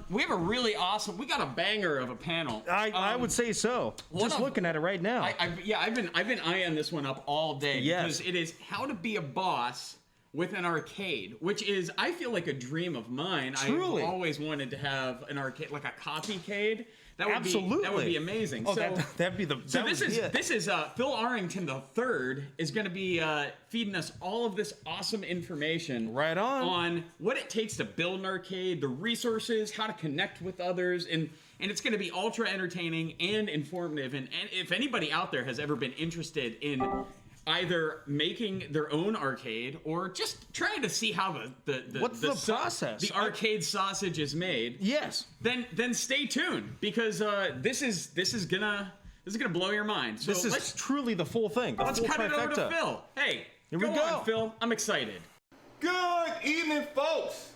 we have a really awesome. We got a banger of a panel. I would say so. Just looking at it right now. I've been eyeing this one up all day Yes. because it is how to be a boss with an arcade, which is, I feel like, a dream of mine. Truly. I've always wanted to have an arcade, like a copycade. That would Absolutely. that would be amazing. Oh, so that'd be the. so that this would is be it. this is Phil Arrington III is going to be feeding us all of this awesome information. Right on what it takes to build an arcade, the resources, how to connect with others, and it's going to be ultra entertaining and informative. And if anybody out there has ever been interested in either making their own arcade or just trying to see how What's the process? the arcade sausage is made, Yes. then stay tuned because this is gonna blow your mind. So This is truly the full thing. let's cut it over to Phil. Hey, Here we go go. on, Phil. I'm excited. Good evening, folks.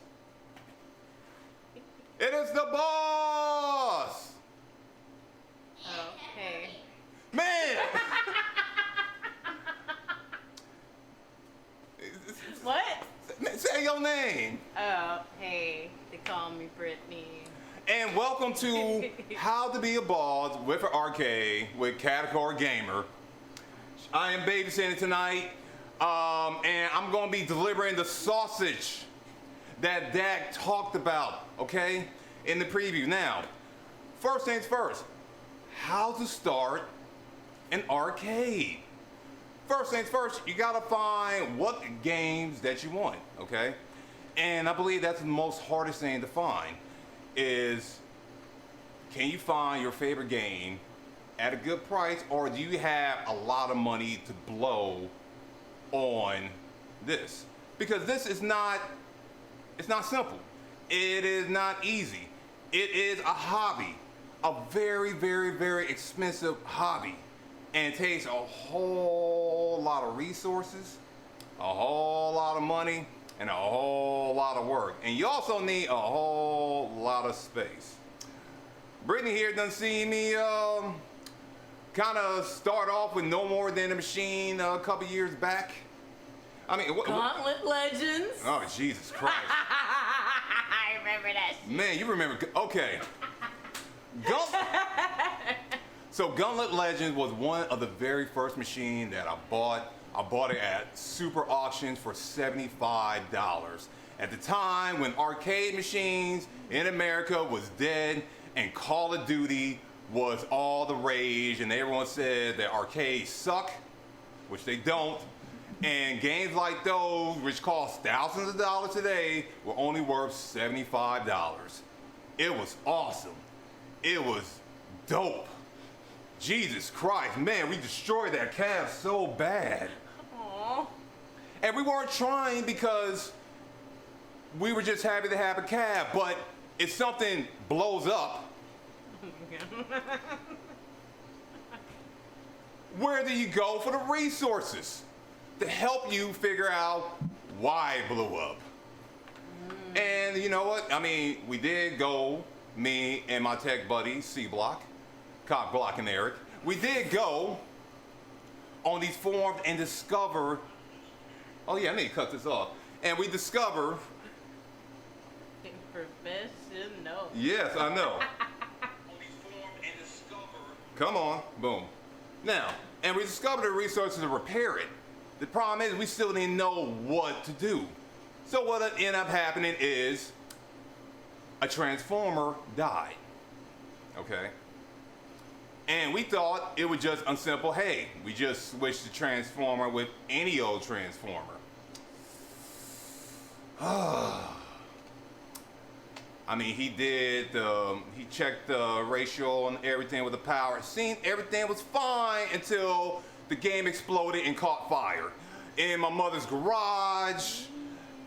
It is the boss. Okay. Man. What? Say your name. Oh, hey. They call me Brittany. And welcome to How to Be a Boss with an Arcade with Category Gamer. I am babysitting tonight, and I'm going to be delivering the sausage that Dak talked about, okay, in the preview. Now, first things first, how to start an arcade. First things first, you gotta find what games that you want, okay? And I believe that's the most hardest thing to find is, can you find your favorite game at a good price, or do you have a lot of money to blow on this? Because this is not, it's not simple. It is not easy. It is a hobby, a very, very, very expensive hobby. And it takes a whole lot of resources, a whole lot of money, and a whole lot of work. And you also need a whole lot of space. Brittany here done seen me kind of start off with no more than a machine a couple years back. I mean, Gauntlet Legends. Oh, Jesus Christ. I remember that shit. Man, you remember, okay. So Gauntlet Legends was one of the very first machines that I bought. I bought it at super auctions for $75. At the time when arcade machines in America was dead and Call of Duty was all the rage and everyone said that arcades suck, which they don't. And games like those, which cost thousands of dollars today, were only worth $75. It was awesome. It was dope. Jesus Christ, man, we destroyed that cab so bad. Aww. And we weren't trying because we were just happy to have a cab, but if something blows up, where do you go for the resources to help you figure out why it blew up? And you know what? I mean, we did go, me and my tech buddy, C-Block, Cock Block and Eric, we did go on these forums and discover, oh yeah, I need to cut this off. And we discover, Professional. yes, I know. Come on, boom. Now, and we discovered the resources to repair it. The problem is we still didn't know what to do. So what ended up happening is a transformer died, okay? And we thought it was just unsimple, hey, we just switched the transformer with any old transformer. I mean, he checked the ratio and everything with the power. It seemed everything was fine until the game exploded and caught fire. In my mother's garage,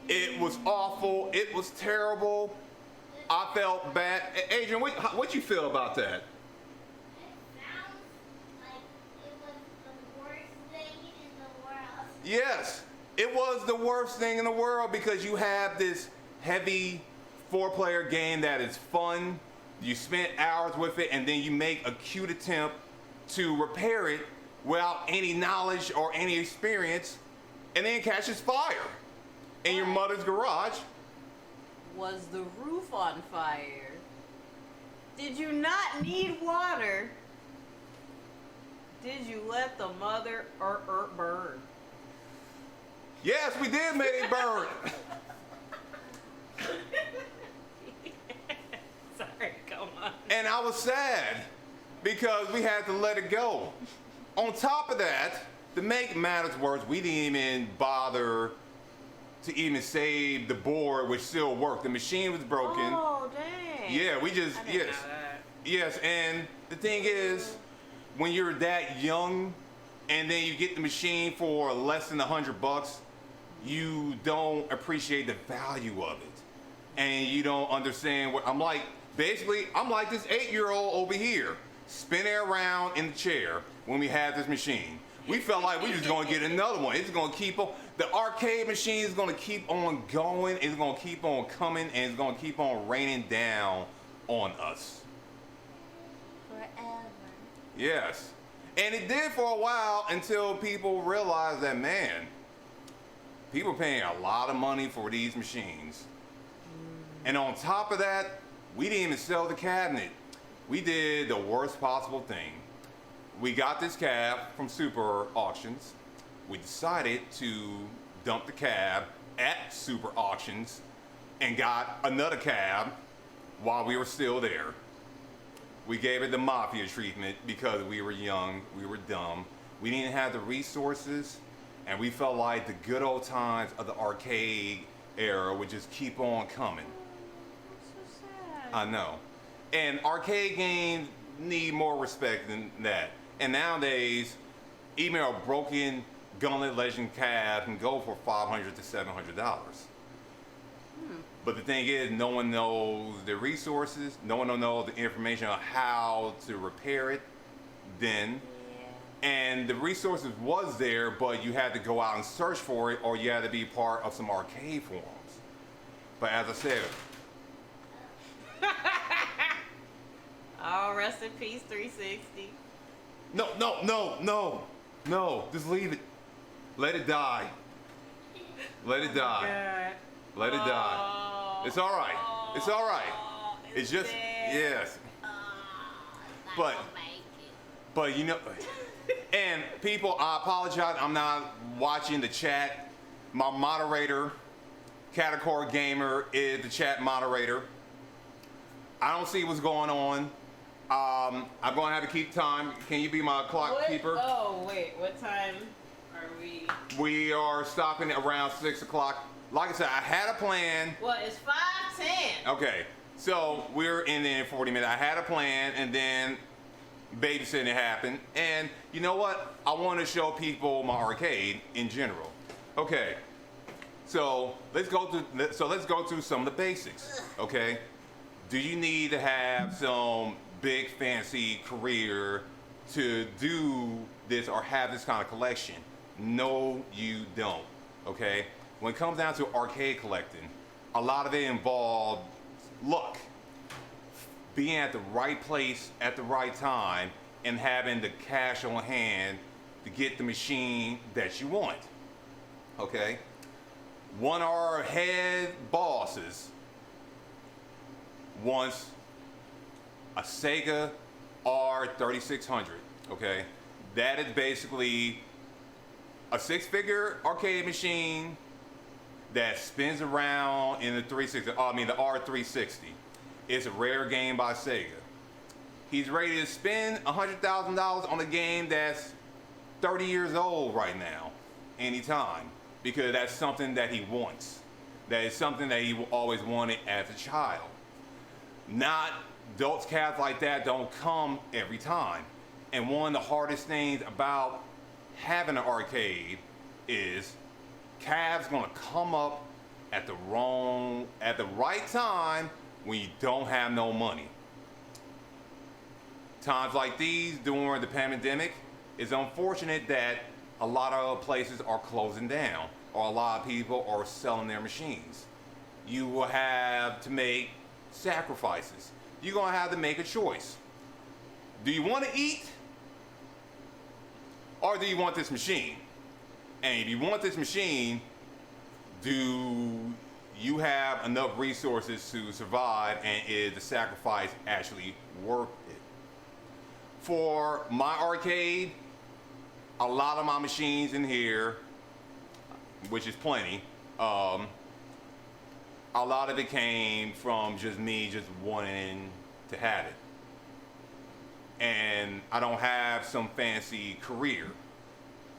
it was awful, it was terrible. I felt bad. Adrian, what you feel about that? Yes, it was the worst thing in the world because you have this heavy 4-player game that is fun. You spent hours with it and then you make a cute attempt to repair it without any knowledge or any experience, and then it catches fire in your mother's garage. Was the roof on fire? Did you not need water? Did you let the mother burn? Yes, we did make it burn. Sorry, come on. And I was sad because we had to let it go. On top of that, to make matters worse, we didn't even bother to even save the board, which still worked. The machine was broken. Oh, dang. Yeah, we just, I didn't yes. know that. Yes, and the thing is, when you're that young and then you get the machine for less than $100, you don't appreciate the value of it. And you don't understand what I'm like. Basically, I'm like this 8-year-old over here, spinning around in the chair when we had this machine. We felt like we was gonna get another one. It's gonna keep on, the arcade machine is gonna keep on going, it's gonna keep on coming, and it's gonna keep on raining down on us. Forever. Yes. And it did for a while until people realized that, man, people are paying a lot of money for these machines. And on top of that, we didn't even sell the cabinet. We did the worst possible thing. We got this cab from Super Auctions. We decided to dump the cab at Super Auctions and got another cab while we were still there. We gave it the mafia treatment because we were young, we were dumb, we didn't have the resources, and we felt like the good old times of the arcade era would just keep on coming. That's so sad. I know. And arcade games need more respect than that. And nowadays, even a broken Gauntlet Legend cab can go for $500 to $700. But the thing is, no one knows the resources, no one knows the information on how to repair it then. Yeah. And the resources was there, but you had to go out and search for it, or you had to be part of some arcade forums. But as I said, Oh, rest in peace, 360. no, just leave it. Let it die. Let it die. God. Let it die. It's all right. It's all right. It's just, dead. yes. Not But- gonna make it. But you know, and people, I apologize. I'm not watching the chat. My moderator, Category Gamer, is the chat moderator. I don't see what's going on. I'm going to have to keep time. Can you be my clock What? keeper? Oh, wait. What time are we? We are stopping at around 6 o'clock. Like I said, I had a plan. Well, it's 5:10. Okay, so we're in there in 40 minutes. I had a plan, and then babysitting happened. And you know what? I want to show people my arcade in general. Okay, so let's go through some of the basics. Okay, do you need to have some big fancy career to do this or have this kind of collection? No, you don't. Okay. When it comes down to arcade collecting, a lot of it involves luck. Being at the right place at the right time and having the cash on hand to get the machine that you want. Okay? One of our head bosses wants a Sega R3600. Okay? That is basically a 6-figure arcade machine that spins around in the the R360. It's a rare game by Sega. He's ready to spend $100,000 on a game that's 30 years old right now, anytime, because that's something that he wants. That is something that he always wanted as a child. Not those cabs like that don't come every time. And one of the hardest things about having an arcade is cabs gonna come up at the right time when you don't have no money. Times like these during the pandemic, it's unfortunate that a lot of places are closing down or a lot of people are selling their machines. You will have to make sacrifices. You're gonna have to make a choice. Do you want to eat or do you want this machine? And if you want this machine, do you have enough resources to survive, and is the sacrifice actually worth it? For my arcade, a lot of my machines in here, which is plenty, a lot of it came from just me just wanting to have it. And I don't have some fancy career.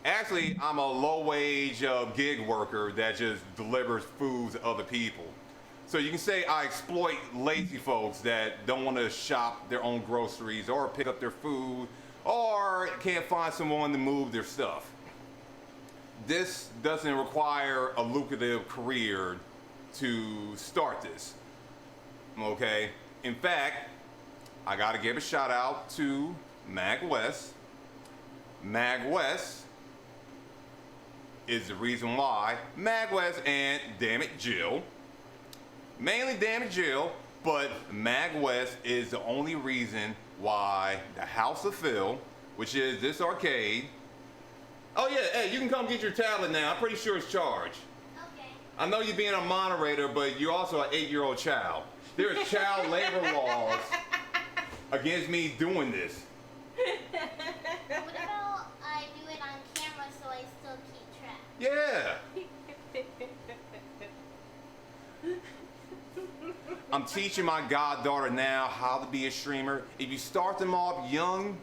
Actually, I'm a low-wage gig worker that just delivers food to other people. So you can say I exploit lazy folks that don't want to shop their own groceries or pick up their food or can't find someone to move their stuff. This doesn't require a lucrative career to start this, okay? In fact, I gotta give a shout out to MAGWest. MAGWest is the reason why MAGWest and Damn It Jill, mainly Damn It Jill, but MAGWest is the only reason why the House of Phil, which is this arcade. Oh yeah, hey, you can come get your tablet now. I'm pretty sure it's charged. Okay. I know you're being a moderator, but you're also an 8-year-old child. There are child labor laws against me doing this. What about I do it on camera so I still keep track? Yeah. I'm teaching my goddaughter now how to be a streamer. If you start them off young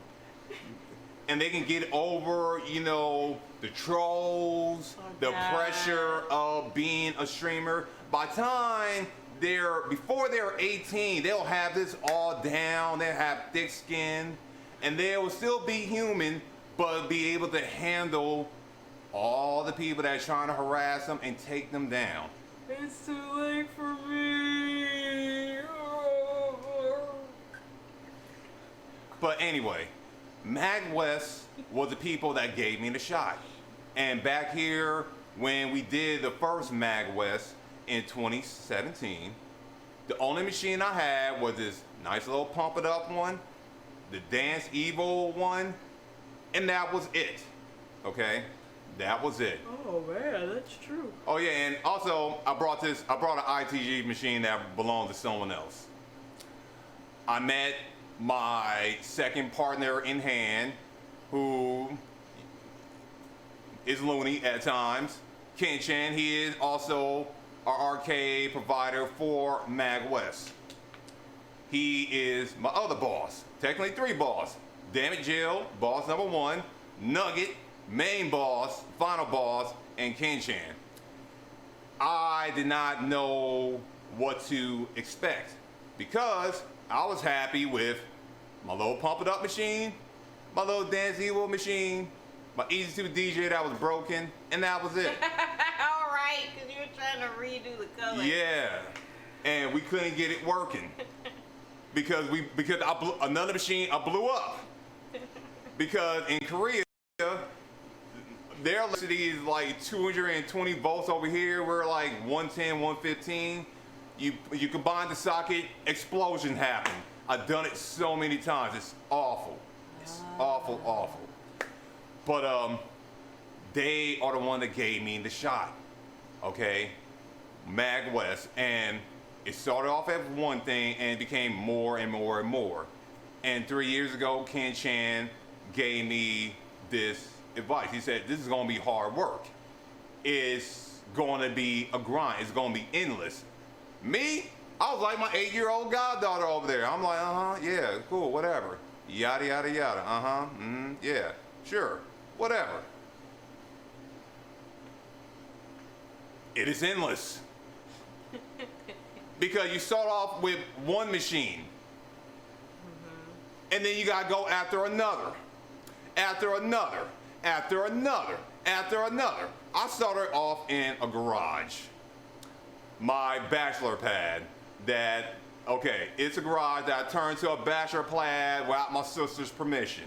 and they can get over, you know, the trolls, the pressure of being a streamer, by the time before they're 18, they'll have this all down, they'll have thick skin, and they will still be human, but be able to handle all the people that are trying to harass them and take them down. It's too late for me. But anyway, MAGWest was the people that gave me the shot. And back here, when we did the first MAGWest in 2017, the only machine I had was this nice little pump it up one, the Dance Evil one, and that was it. Okay? That was it. Oh man, that's true. Oh yeah, and also I brought an ITG machine that belonged to someone else. I met my second partner in hand, who is loony at times, Ken Chan. He is also our arcade provider for MAGWest. He is my other boss, technically 3 boss. Damn It Jill, boss number 1, Nugget, main boss, final boss, and Ken Chan. I did not know what to expect because I was happy with my little pump it up machine, my little Dance Evil machine, my Easy 2 DJ that was broken, and that was it. All right, because you were trying to redo the color. Yeah, and we couldn't get it working because another machine I blew up because in Korea their electricity is like 220 volts over here. We're like 110, 115. You combine the socket, explosion happen. I've done it so many times. It's awful. It's awful, awful. But they are the one that gave me the shot. Okay, MAGWest, and it started off as one thing and it became more and more and more. And 3 years ago, Ken Chan gave me this advice. He said, this is gonna be hard work. It's gonna be a grind. It's gonna be endless. Me, I was like my 8-year-old goddaughter over there. I'm like, yeah, cool, whatever. Yada, yada, yada, yeah, sure, whatever. It is endless. Because you start off with one machine, and then you gotta go after another, after another, after another, after another. I started off in a garage, my bachelor pad that, okay, it's a garage that I turned to a bachelor pad without my sister's permission.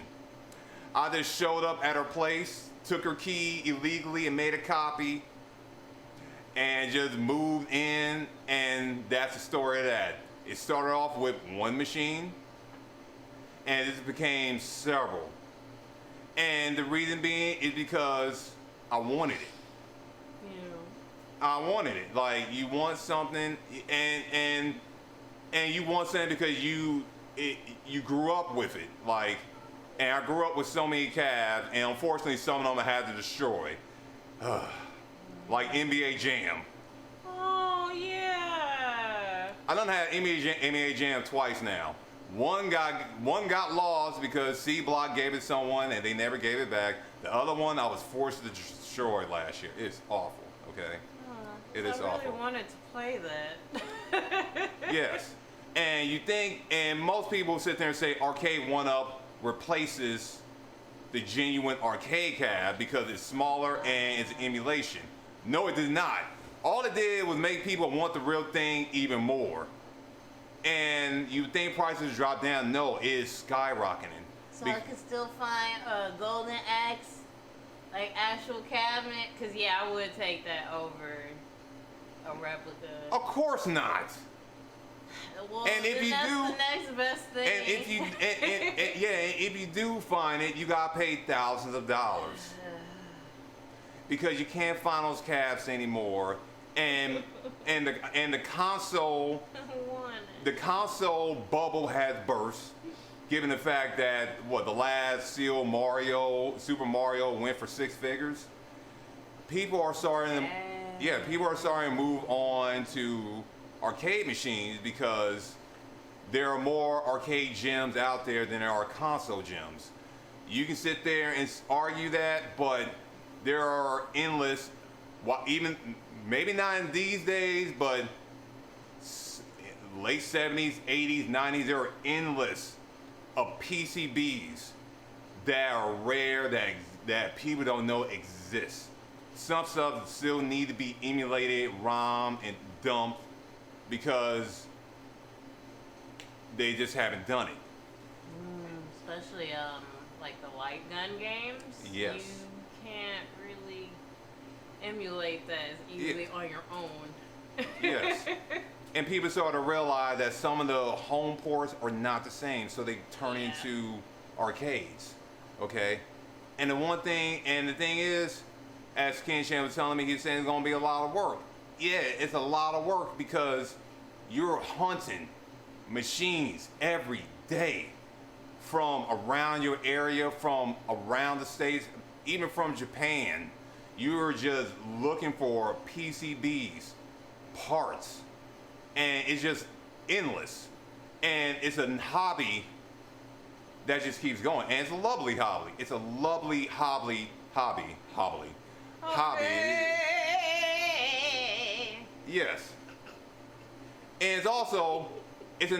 I just showed up at her place, took her key illegally and made a copy, and just moved in, and that's the story of that. It started off with one machine, and it became several. And the reason being is because I wanted it. I wanted it. Like, you want something, and you want something because you grew up with it. Like, and I grew up with so many calves, and unfortunately, some of them I had to destroy. Like NBA Jam. Oh yeah. I done had NBA Jam twice now. One got lost because C Block gave it to someone and they never gave it back. The other one I was forced to destroy last year. It's awful. Okay. It is I really awful. wanted to play that. Yes. And you think, and most people sit there and say Arcade 1-Up replaces the genuine arcade cab because it's smaller and it's emulation. No, it did not. All it did was make people want the real thing even more. And you think prices drop down? No, it is skyrocketing. So I could still find a golden axe, like actual cabinet, because yeah, I would take that over a replica. Of course not. Well, And if then you that's do- the next best thing. And if you, if you do find it, you gotta pay thousands of dollars because you can't find those cabs anymore. And the console. I want it. The console bubble has burst, given the fact that the last Super Mario went for 6 figures. People are starting to move on to arcade machines because there are more arcade gyms out there than there are console gyms. You can sit there and argue that, but there are endless, even maybe not in these days, but late 70s, 80s, 90s, there are endless of PCBs that are rare, that people don't know exist. Some stuff still need to be emulated, ROM, and dumped because they just haven't done it. Especially like the light gun games. Yes. You can't really emulate that as easily on your own. Yes. And people start to realize that some of the home ports are not the same, so they turn into arcades. Okay? And the thing is, as Ken Shan was telling me, he's saying it's gonna be a lot of work. Yeah, it's a lot of work because you're hunting machines every day from around your area, from around the States, even from Japan. You're just looking for PCBs, parts, and it's just endless. And it's a hobby that just keeps going. And it's a lovely hobby. It's a lovely hobby. Yes. And it's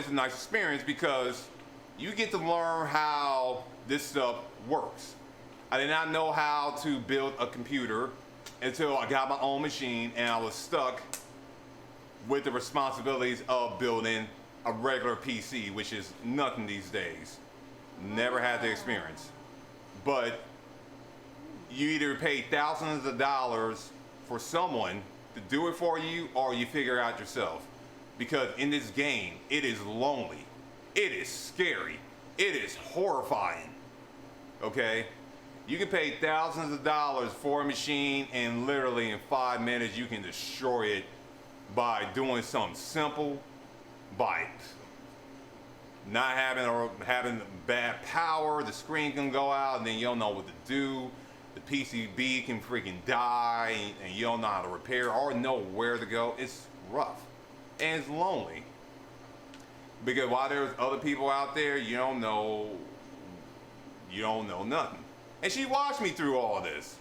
a nice experience because you get to learn how this stuff works. I did not know how to build a computer until I got my own machine and I was stuck with the responsibilities of building a regular PC, which is nothing these days. Never had the experience. But you either pay thousands of dollars for someone to do it for you or you figure it out yourself. Because in this game, it is lonely. It is scary. It is horrifying. Okay? You can pay thousands of dollars for a machine and literally in 5 minutes you can destroy it by doing something simple, by not having bad power, the screen can go out and then you don't know what to do. The PCB can freaking die and you don't know how to repair or know where to go. It's rough and it's lonely. Because while there's other people out there, you don't know nothing. And she watched me through all this.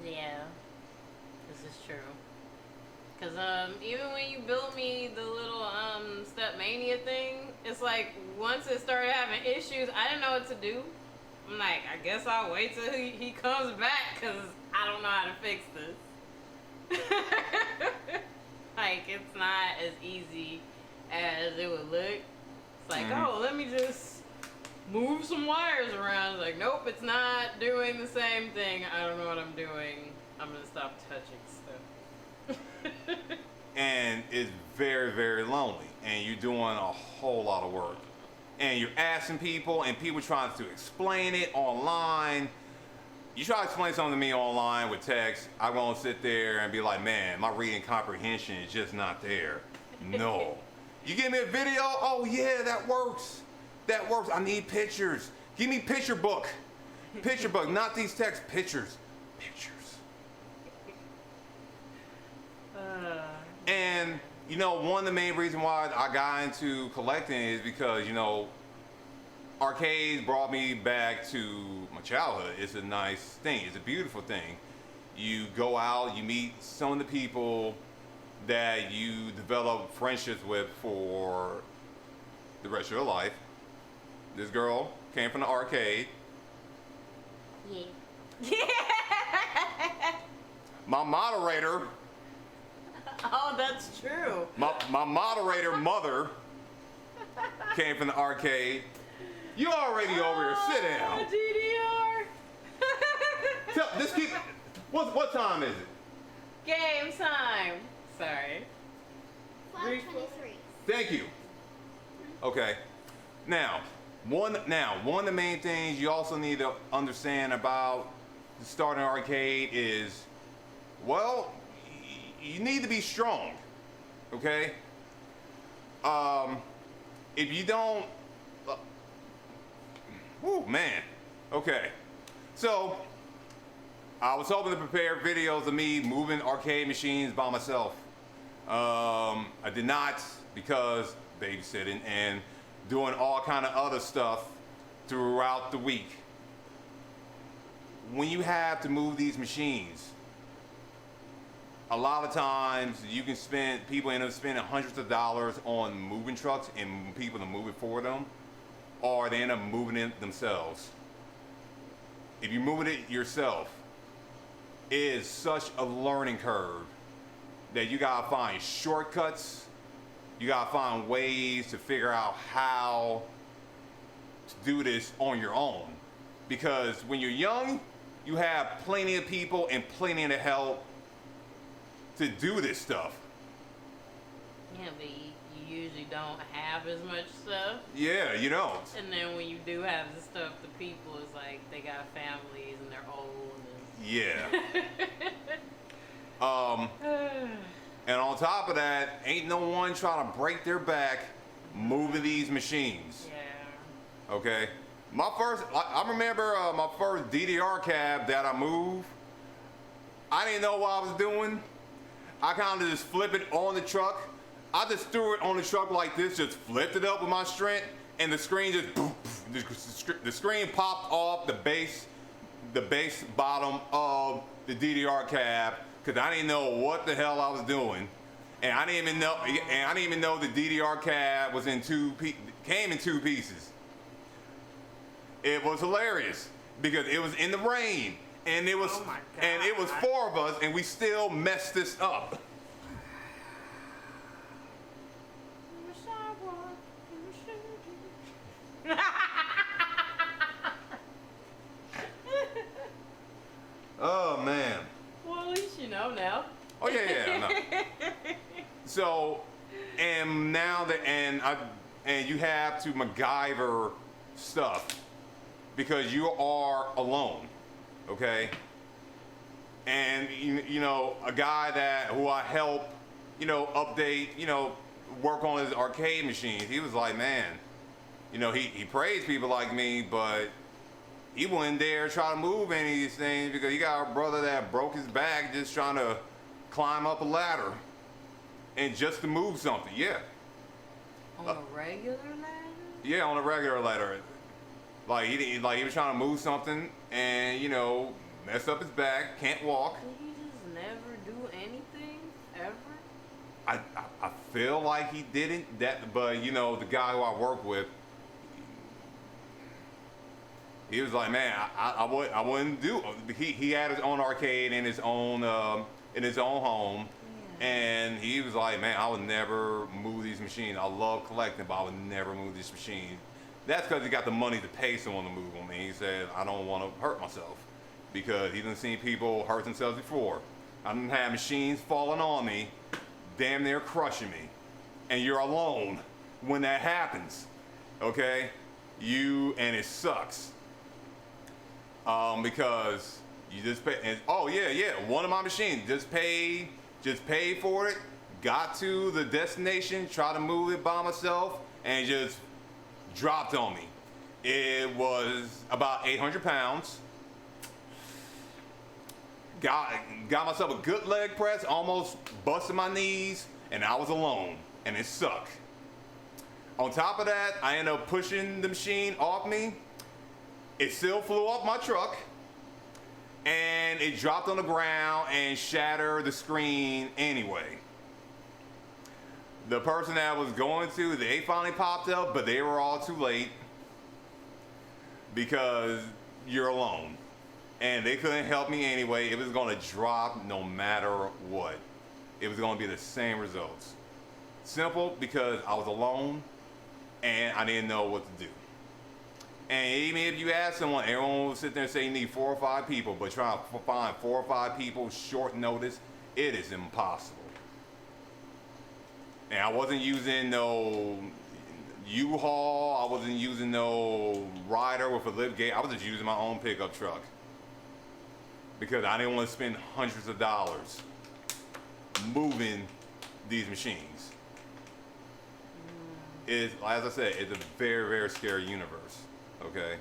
Yeah, this is true. Cause even when you built me the little Stepmania thing, it's like once it started having issues, I didn't know what to do. I'm like, I guess I'll wait till he comes back, cause I don't know how to fix this. Like it's not as easy as it would look. It's like, oh, let me just move some wires around. It's like, nope, it's not doing the same thing. I don't know what I'm doing. I'm gonna stop touching stuff. And it's very, very lonely. And you're doing a whole lot of work. And you're asking people, and people trying to explain it online. you try to explain something to me online with text, I'm gonna sit there and be like, man, my reading comprehension is just not there. No. You give me a video? Oh yeah, that works. That works. I need pictures. Give me picture book. Picture book, not these text pictures. Pictures. And you know, one of the main reasons why I got into collecting is because, you know, arcades brought me back to my childhood. It's a nice thing. It's a beautiful thing. You go out, you meet some of the people that you develop friendships with for the rest of your life. This girl came from the arcade. Yeah. My moderator, Oh, that's true. my moderator mother came from the arcade. You already over here. Sit down. DDR. Just keep. What time is it? Game time. Sorry. 12:23. Thank you. Okay. Now, one of the main things you also need to understand about starting an arcade is, well, you need to be strong. Okay. If you don't, oh man. Okay. So, I was hoping to prepare videos of me moving arcade machines by myself. I did not, because babysitting and doing all kind of other stuff throughout the week. When you have to move these machines, a lot of times people end up spending hundreds of dollars on moving trucks and people to move it for them, or they end up moving it themselves. If you're moving it yourself, it is such a learning curve that you gotta find shortcuts. You gotta find ways to figure out how to do this on your own. Because when you're young, you have plenty of people and plenty of help to do this stuff. Yeah, but you usually don't have as much stuff. Yeah, you don't. And then when you do have the stuff, the people is like they got families and they're old. Yeah. And on top of that, ain't no one trying to break their back moving these machines. Yeah. Okay. I remember my first DDR cab that I moved. I didn't know what I was doing. I kind of just flipped it on the truck. I just threw it on the truck like this, just flipped it up with my strength, and the screen just, the screen popped off the base bottom of the DDR cab, because I didn't know what the hell I was doing, and I didn't even know the DDR cab was came in two pieces. It was hilarious because it was in the rain, and it was Oh my God. and it was four of us, and we still messed this up. Oh man. Well, at least you know now. Oh yeah. No. So, and now that and you have to MacGyver stuff because you are alone, okay? And you know, a guy who I help, you know, update, you know, work on his arcade machines. He was like, man, you know, he praised people like me, but he wouldn't dare try to move any of these things because he got a brother that broke his back just trying to climb up a ladder and just to move something. Yeah. On a regular ladder? Yeah, on a regular ladder. Like he was trying to move something and, you know, messed up his back, can't walk. Did he just never do anything ever? I feel like he didn't, but you know, the guy who I work with, he was like, man, I wouldn't do. He had his own arcade in his own home, yeah. And he was like, man, I would never move these machines. I love collecting, but I would never move this machine. That's because he got the money to pay someone to move them. And he said, I don't want to hurt myself because he didn't see people hurt themselves before. I didn't have machines falling on me, damn near crushing me, and you're alone when that happens. Okay, and it sucks. because you just pay. And, oh yeah, one of my machines just paid for it. Got to the destination, tried to move it by myself, and just dropped on me. It was about 800 pounds. Got myself a good leg press, almost busted my knees, and I was alone, and it sucked. On top of that, I ended up pushing the machine off me. It still flew off my truck, and it dropped on the ground and shattered the screen anyway. The person that I was going to, they finally popped up, but they were all too late because you're alone. And they couldn't help me anyway. It was going to drop no matter what. It was going to be the same results. Simple, because I was alone and I didn't know what to do. And even if you ask someone, everyone will sit there and say you need 4 or 5 people, but trying to find 4 or 5 people short notice, it is impossible. And I wasn't using no U-Haul, I wasn't using no rider with a lift gate, I was just using my own pickup truck. Because I didn't want to spend hundreds of dollars moving these machines. It's, as I said, it's a very, very scary universe, okay?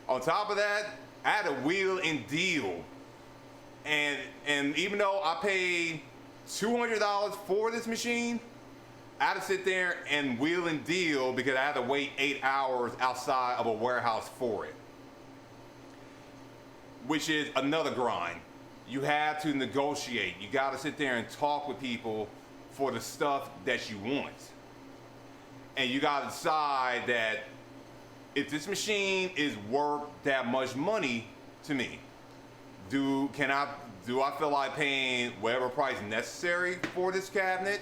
On top of that, I had a wheel and deal. And even though I paid $200 for this machine, I had to sit there and wheel and deal because I had to wait 8 hours outside of a warehouse for it. Which is another grind. You have to negotiate. You got to sit there and talk with people for the stuff that you want. And you got to decide that if this machine is worth that much money to me, do I feel like paying whatever price necessary for this cabinet?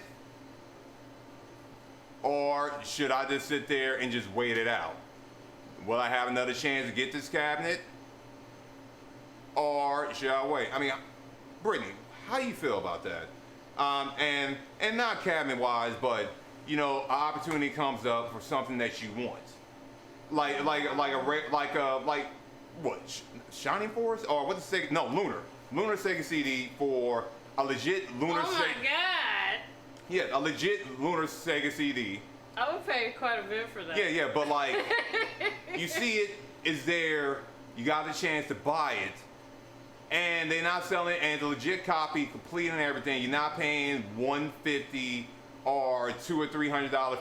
Or should I just sit there and just wait it out? Will I have another chance to get this cabinet? Or should I wait? I mean, Brittany, how do you feel about that? And not cabinet wise, but you know, an opportunity comes up for something that you want, like what? Shining Force or what's the Sega? No, Lunar Sega CD for a legit Lunar. Oh my god! Yeah, a legit Lunar Sega CD. I would pay quite a bit for that. Yeah, but like, you see it is there. You got the chance to buy it. And they're not selling it, and the legit copy, complete and everything. You're not paying $150 or $200 or $300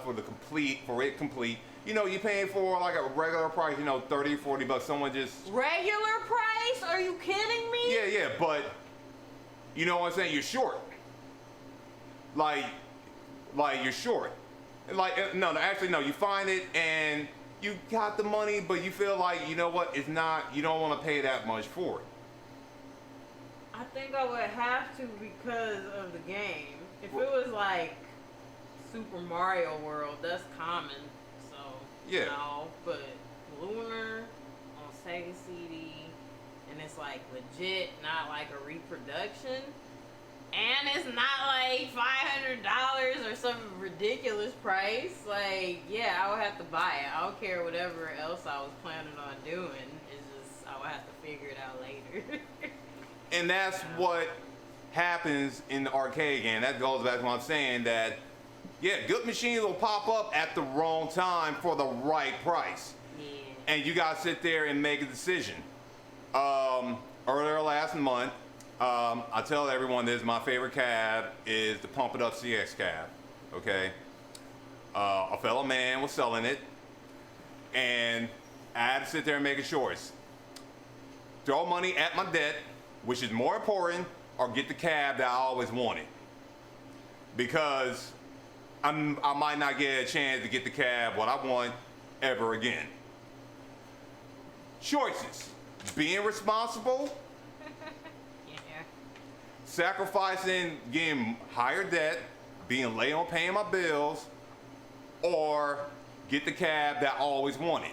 for it complete. You know, you're paying for like a regular price, you know, $30, $40. Someone just regular price? Are you kidding me? yeah, but you know what I'm saying? You're short. Like you're short. Like no, actually no. You find it and you got the money, but you feel like you know what? It's not. You don't want to pay that much for it. I think I would have to because of the game. If it was like Super Mario World, that's common. So, yeah. No, but Lunar on Sega CD, and it's like legit, not like a reproduction. And it's not like $500 or some ridiculous price. Like, yeah, I would have to buy it. I don't care whatever else I was planning on doing. It's just, I would have to figure it out later. And that's what happens in the arcade game. That goes back to what I'm saying, that, yeah, good machines will pop up at the wrong time for the right price. Yeah. And you got to sit there and make a decision. Earlier last month, I tell everyone this, my favorite cab is the Pump It Up CX cab, okay? A fellow man was selling it, and I had to sit there and make a choice. Throw money at my debt, which is more important, or get the cab that I always wanted. Because I might not get a chance to get the cab what I want ever again. Choices. Being responsible, Yeah. sacrificing getting higher debt, being late on paying my bills, or get the cab that I always wanted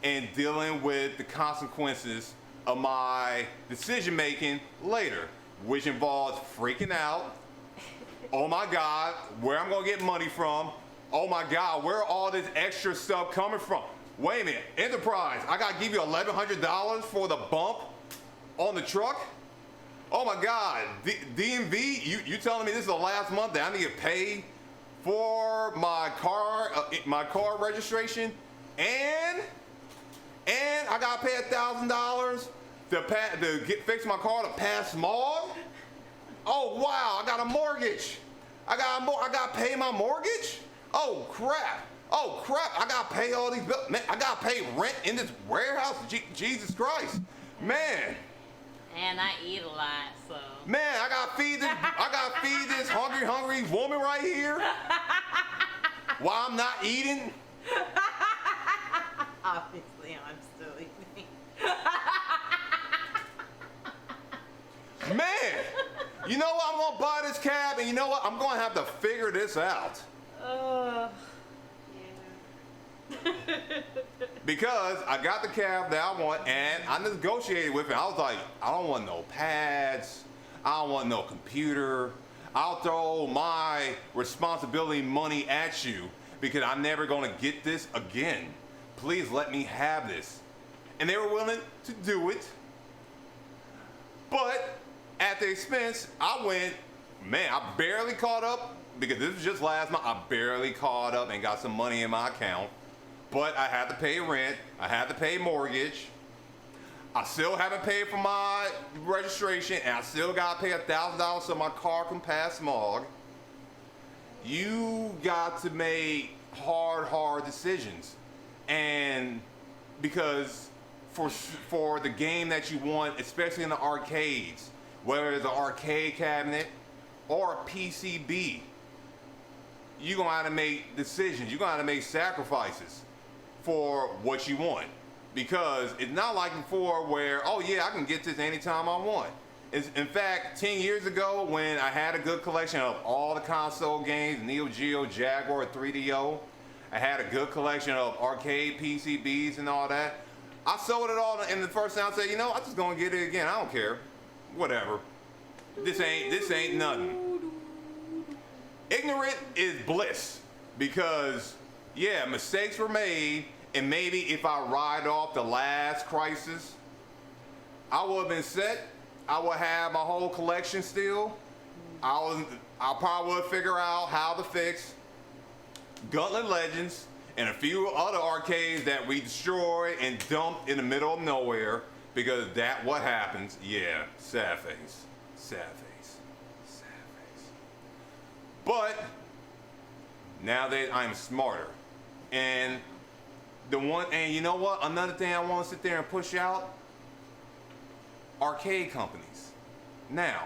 and dealing with the consequences of my decision making later, which involves freaking out. Oh my God, where I'm gonna get money from? Oh my God, where all this extra stuff coming from? Wait a minute, Enterprise, I gotta give you $1,100 for the bump on the truck? Oh my God, DMV, you telling me this is the last month that I need to pay for my car registration, and I gotta pay $1,000 to fix my car to pass smog? Oh wow, I got a mortgage. I gotta pay my mortgage? Oh crap, I gotta pay all these bills. Man, I gotta pay rent in this warehouse? Jesus Christ, man. And I eat a lot, so. Man, I gotta feed this hungry woman right here while I'm not eating. Obviously, I'm still eating. Man, you know what? I'm gonna buy this cab, and you know what? I'm gonna have to figure this out. Yeah. Because I got the cab that I want, and I negotiated with it. I was like, I don't want no pads. I don't want no computer. I'll throw my responsibility money at you because I'm never gonna get this again. Please let me have this. And they were willing to do it. But at the expense, I went, man, I barely caught up because this was just last month. I barely caught up and got some money in my account. But I had to pay rent. I had to pay mortgage. I still haven't paid for my registration, and I still got to pay $1,000 so my car can pass smog. You got to make hard decisions, and because for the game that you want, especially in the arcades, whether it's an arcade cabinet or a PCB, you're gonna have to make decisions. You're gonna have to make sacrifices for what you want, because it's not like before where, oh yeah, I can get this anytime I want. In fact, 10 years ago when I had a good collection of all the console games, Neo Geo, Jaguar, 3DO, I had a good collection of arcade PCBs and all that. I sold it all, and the first time I said, you know, I'm just gonna get it again. I don't care, whatever. This ain't nothing. Ignorant is bliss, because yeah, mistakes were made, and maybe if I ride off the last crisis, I would have been set. I would have my whole collection still. I probably would figure out how to fix Gauntlet Legends and a few other arcades that we destroyed and dumped in the middle of nowhere, because that's what happens. Yeah, sad face. But now that I'm smarter, and you know what? Another thing I want to sit there and push out: arcade companies. Now,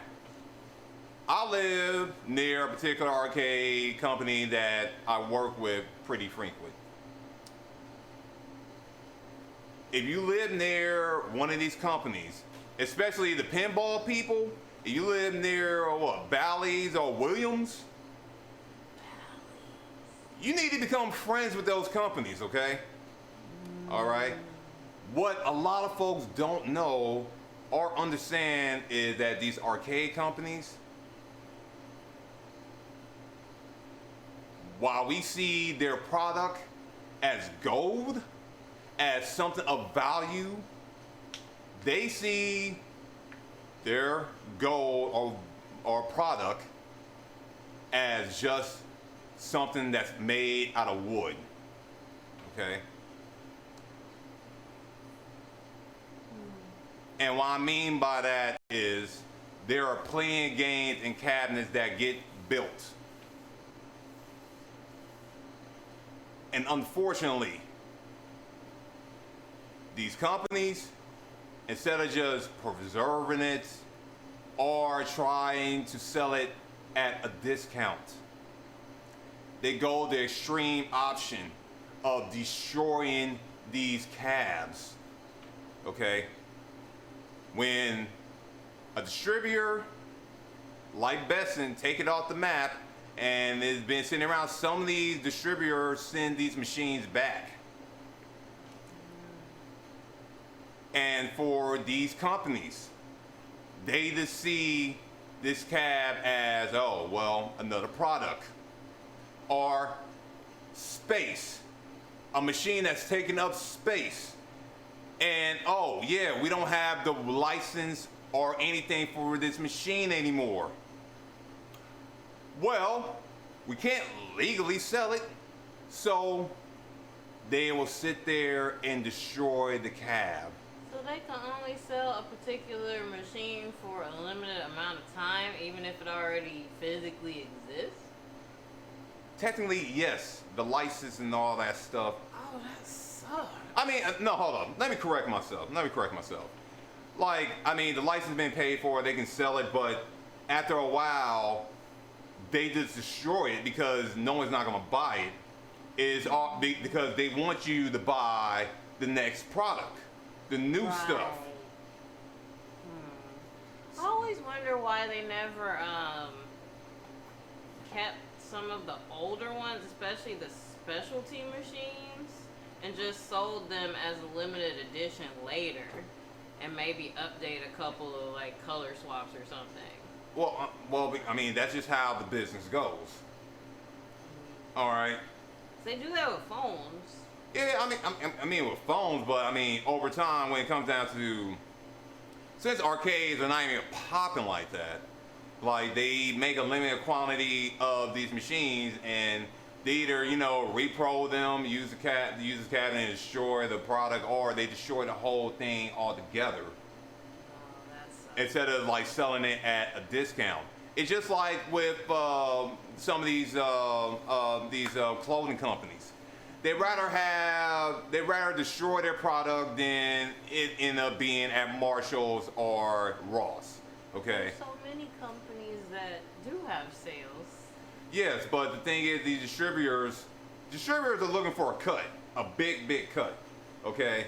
I live near a particular arcade company that I work with pretty frequently. If you live near one of these companies, especially the pinball people, if you live near Bally's or Williams, you need to become friends with those companies, okay? All right? What a lot of folks don't know or understand is that these arcade companies, while we see their product as gold, as something of value, they see their gold or product as just something that's made out of wood, okay? And what I mean by that is there are playing games and cabinets that get built. And unfortunately, these companies, instead of just preserving it or trying to sell it at a discount, they go the extreme option of destroying these cabs, okay? When a distributor like Besson take it off the map, and it's been sitting around, some of these distributors send these machines back. And for these companies, they just see this cab as, oh, well, another product. Or space. a machine that's taking up space. And oh yeah, we don't have the license or anything for this machine anymore. Well, we can't legally sell it, so they will sit there and destroy the cab. So they can only sell a particular machine for a limited amount of time, even if it already physically exists? Technically, yes, the license and all that stuff. Oh, that sucks. I mean, no, hold on. Let me correct myself. Like, I mean, the license been paid for, they can sell it, but after a while, they just destroy it because no one's not gonna buy it. Is all because they want you to buy the next product, the new stuff. I always wonder why they never kept some of the older ones, especially the specialty machines, and just sold them as a limited edition later, and maybe update a couple of like color swaps or something. Well, I mean, that's just how the business goes. All right. They do that with phones. Yeah, I mean with phones, but I mean over time when it comes down to, since arcades are not even popping like that, like they make a limited quantity of these machines and they either repro them, use the cabinet and destroy the product, or they destroy the whole thing altogether. Oh, that's Instead of like selling it at a discount. It's just like with some of these clothing companies. They rather destroy their product than it end up being at Marshall's or Ross. Okay. There's so many companies that do have sales. Yes, but the thing is, these distributors are looking for a cut, a big cut. Okay.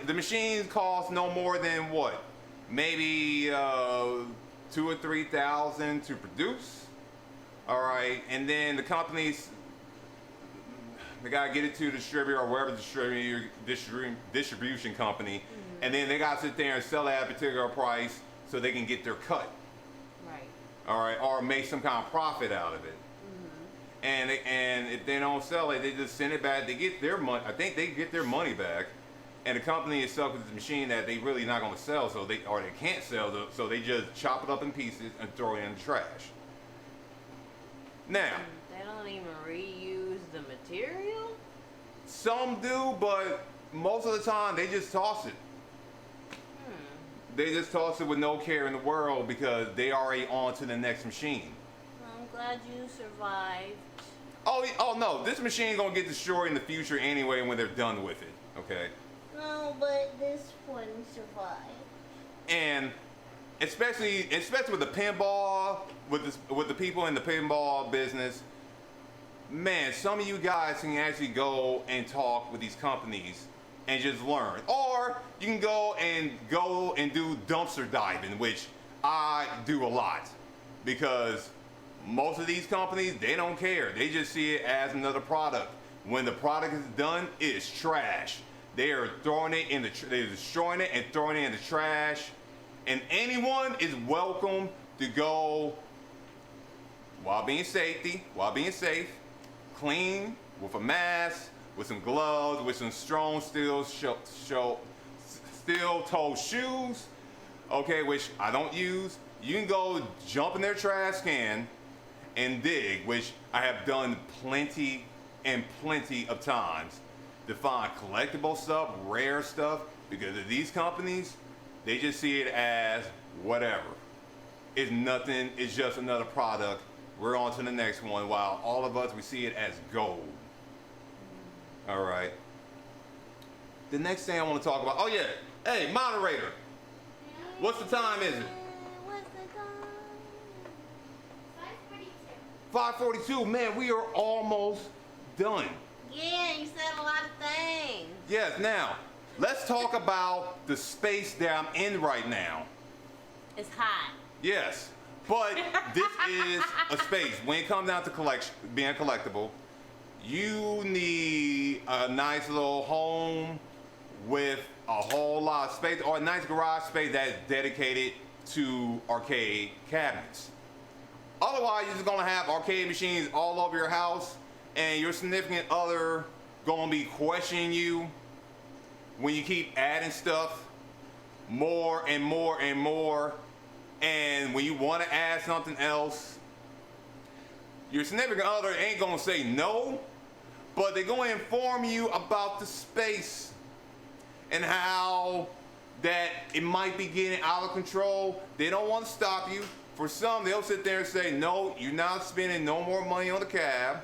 The machines cost no more than what? Maybe $2,000 or $3,000 to produce. All right, and then the companies, they gotta get it to the distributor or wherever the distribution company, and then they gotta sit there and sell it at a particular price so they can get their cut. Right. All right, or make some kind of profit out of it. And if they don't sell it, they just send it back. They get their money. I think they get their money back. And the company is stuck with the machine that they really not going to sell, so they can't sell, so they just chop it up in pieces and throw it in the trash. Now, They don't even reuse the material? some do, but most of the time they just toss it. They just toss it with no care in the world because they already on to the next machine. I'm glad you survived. Oh no, this machine gonna get destroyed in the future anyway when they're done with it. Okay. No, but this one survived. And especially with the pinball, with the people in the pinball business, man, some of you guys can actually go and talk with these companies and just learn. Or you can go and do dumpster diving, which I do a lot, because most of these companies, they don't care. They just see it as another product. When the product is done, it's trash. They are throwing it they're destroying it and throwing it in the trash. And anyone is welcome to go, while being safe, clean, with a mask, with some gloves, with some strong steel-toed shoes, okay, which I don't use. You can go jump in their trash can and dig, which I have done plenty of times, to find collectible stuff, rare stuff, because of these companies, they just see it as whatever. It's nothing, it's just another product. We're on to the next one, while all of us, we see it as gold. All right. The next thing I want to talk about, oh yeah, hey, moderator, what's the time is it? What's the time? 5:42. 5:42, man, we are almost done. Yeah, you said a lot of things. Yes, now, let's talk about the space that I'm in right now. It's hot. Yes, but this is a space. When it comes down to being collectible, you need a nice little home with a whole lot of space, or a nice garage space that's dedicated to arcade cabinets. Otherwise, you're just gonna have arcade machines all over your house, and your significant other gonna be questioning you when you keep adding stuff more and more and more, and when you want to add something else, your significant other ain't gonna say no, but they're gonna inform you about the space and how that it might be getting out of control. They don't want to stop you. For some, they'll sit there and say, no, you're not spending no more money on the cab.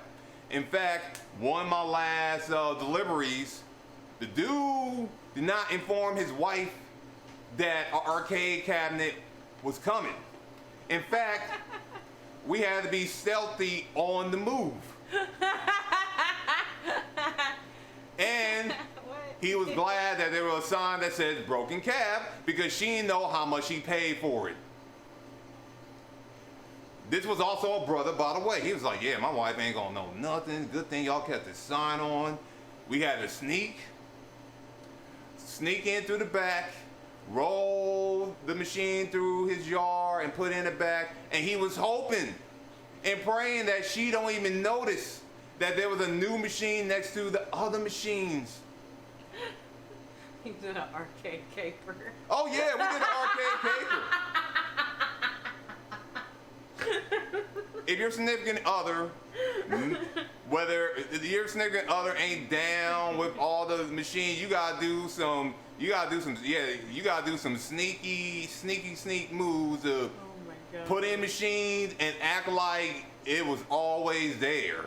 In fact, one of my last deliveries, the dude did not inform his wife that our arcade cabinet was coming. In fact, we had to be stealthy on the move. And he was glad that there was a sign that said broken cab because she didn't know how much he paid for it. This was also a brother, by the way. He was like, yeah, my wife ain't gonna know nothing. Good thing y'all kept the sign on. We had to sneak in through the back, roll the machine through his yard and put it in the back. And he was hoping and praying that she don't even notice that there was a new machine next to the other machines. He did an arcade caper. Oh yeah, we did an arcade caper. If your significant other, whether your significant other ain't down with all the machines, you gotta do some sneak moves to Oh my god. put in machines and act like it was always there.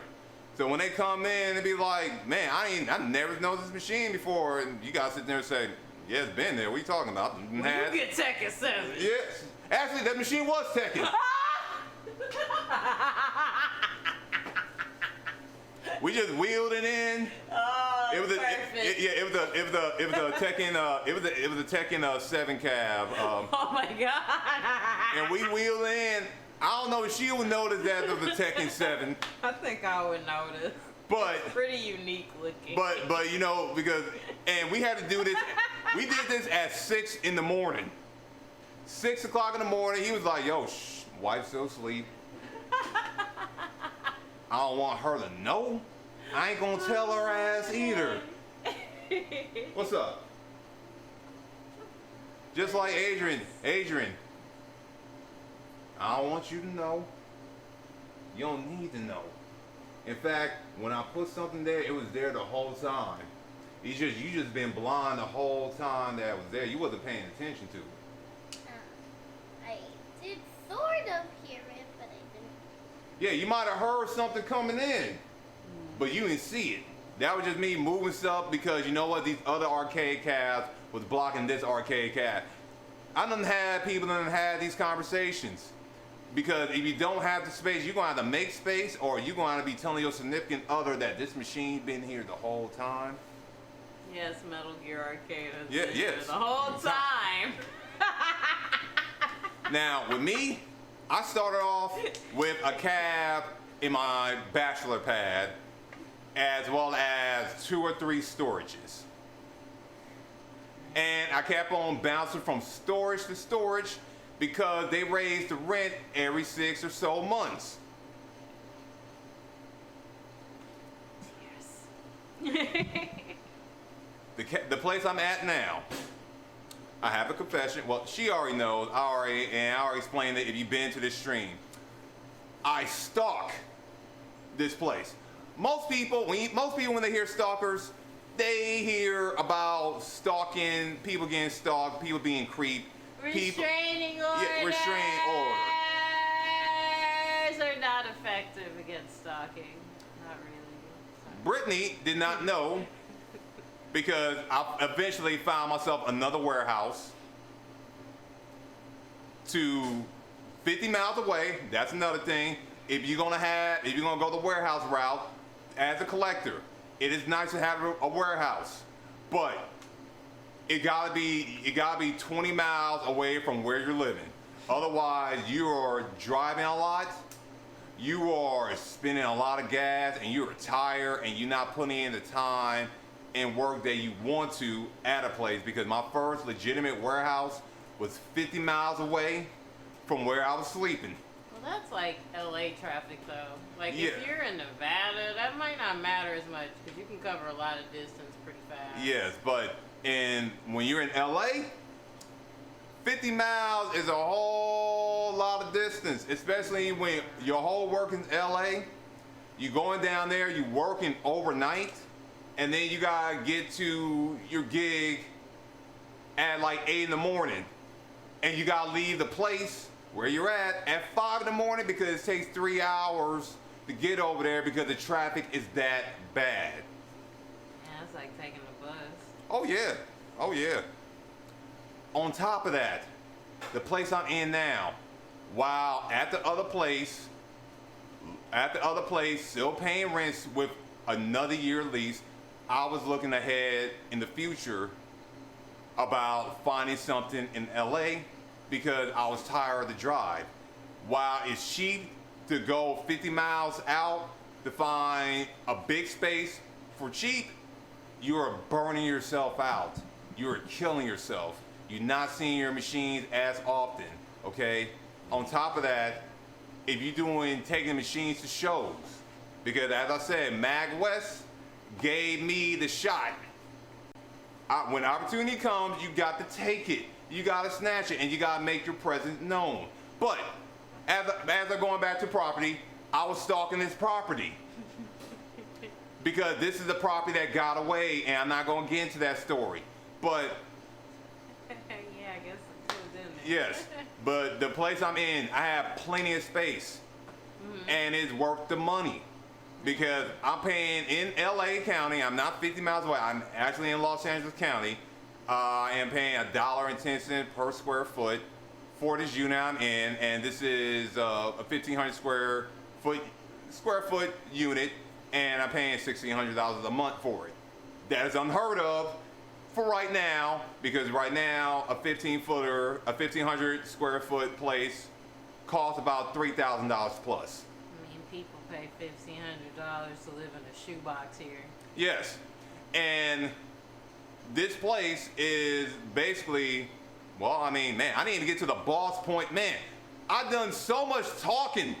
So when they come in, they be like, man, I never noticed this machine before, and you gotta sit there and say, yeah, it's been there. What are you talking about? When you get Tekken 7. Yes. Actually, that machine was Tekken. We just wheeled it in. Oh, It was a, perfect. it was a Tekken 7 cab. Oh my god. And we wheeled in. I don't know if she would notice that it was a Tekken 7, I think I would notice. but Pretty unique looking. but you know, because and we had to do this. We did this at 6 in the morning. 6 o'clock in the morning. He was like, "Yo, shh, wife's still asleep. I don't want her to know. I ain't gonna tell her ass either." What's up? Just like Adrian, I don't want you to know. You don't need to know. In fact, when I put something there, it was there the whole time. You just been blind the whole time that it was there. You wasn't paying attention to it. I did sort of hear it, but I didn't. Yeah, you might have heard something coming in, but you didn't see it. That was just me moving stuff because you know what? These other arcade cabs was blocking this arcade cab. I done had people that done had these conversations. Because if you don't have the space, you're going to have to make space, or you're going to be telling your significant other that this machine been here the whole time. Yes, Metal Gear Arcade has Yeah, been yes. here the whole time. Now, with me, I started off with a cab in my bachelor pad, as well as 2 or 3 storages. And I kept on bouncing from storage to storage because they raised the rent every 6 or so months. The place I'm at now, I have a confession. Well, she already knows. I already explained it if you've been to this stream. I stalk this place. Most people when they hear stalkers, they hear about stalking, people getting stalked, people being creeped. Restraining orders. Yeah, restraining Are not effective against stalking. Not really. Sorry. Brittany did not know because I eventually found myself another warehouse to 50 miles away. That's another thing. If you're gonna go the warehouse route as a collector, it is nice to have a warehouse, but it gotta be 20 miles away from where you're living. Otherwise, you are driving a lot, you are spending a lot of gas, and you're tired, and you're not putting in the time and work that you want to at a place. Because my first legitimate warehouse was 50 miles away from where I was sleeping. Well, that's like LA traffic though. Like Yeah. if you're in Nevada, that might not matter as much because you can cover a lot of distance pretty fast. Yes, but when you're in LA, 50 miles is a whole lot of distance, especially when your whole work in LA. You going down there, you working overnight, and then you gotta get to your gig at like 8 in the morning, and you gotta leave the place where you're at 5 in the morning because it takes 3 hours to get over there because the traffic is that bad. Yeah, it's like taking a bus. Oh yeah, oh yeah. On top of that, the place I'm in now, while at the other place, still paying rents with another year lease, I was looking ahead in the future about finding something in LA because I was tired of the drive. While it's cheap to go 50 miles out to find a big space for cheap, you are burning yourself out. You are killing yourself. You're not seeing your machines as often, okay? On top of that, if you're taking machines to shows, because as I said, MAGWest gave me the shot. When opportunity comes, you got to take it. You got to snatch it, and you got to make your presence known. But as I'm going back to property, I was stalking this property. Because this is the property that got away, and I'm not going to get into that story. But Yeah, I guess it was in there. yes, but the place I'm in, I have plenty of space, and it's worth the money because I'm paying in LA County. I'm not 50 miles away. I'm actually in Los Angeles County. I am paying $1.10 per square foot for this unit I'm in, and this is a 1,500 square foot unit, and I'm paying $1,600 a month for it. That is unheard of for right now, because right now a 1,500 square foot place costs about $3,000 plus. I mean, people pay $1,500 to live in a shoebox here. Yes, and this place is basically, well, I mean, man, I didn't even get to the boss point. Man, I've done so much talking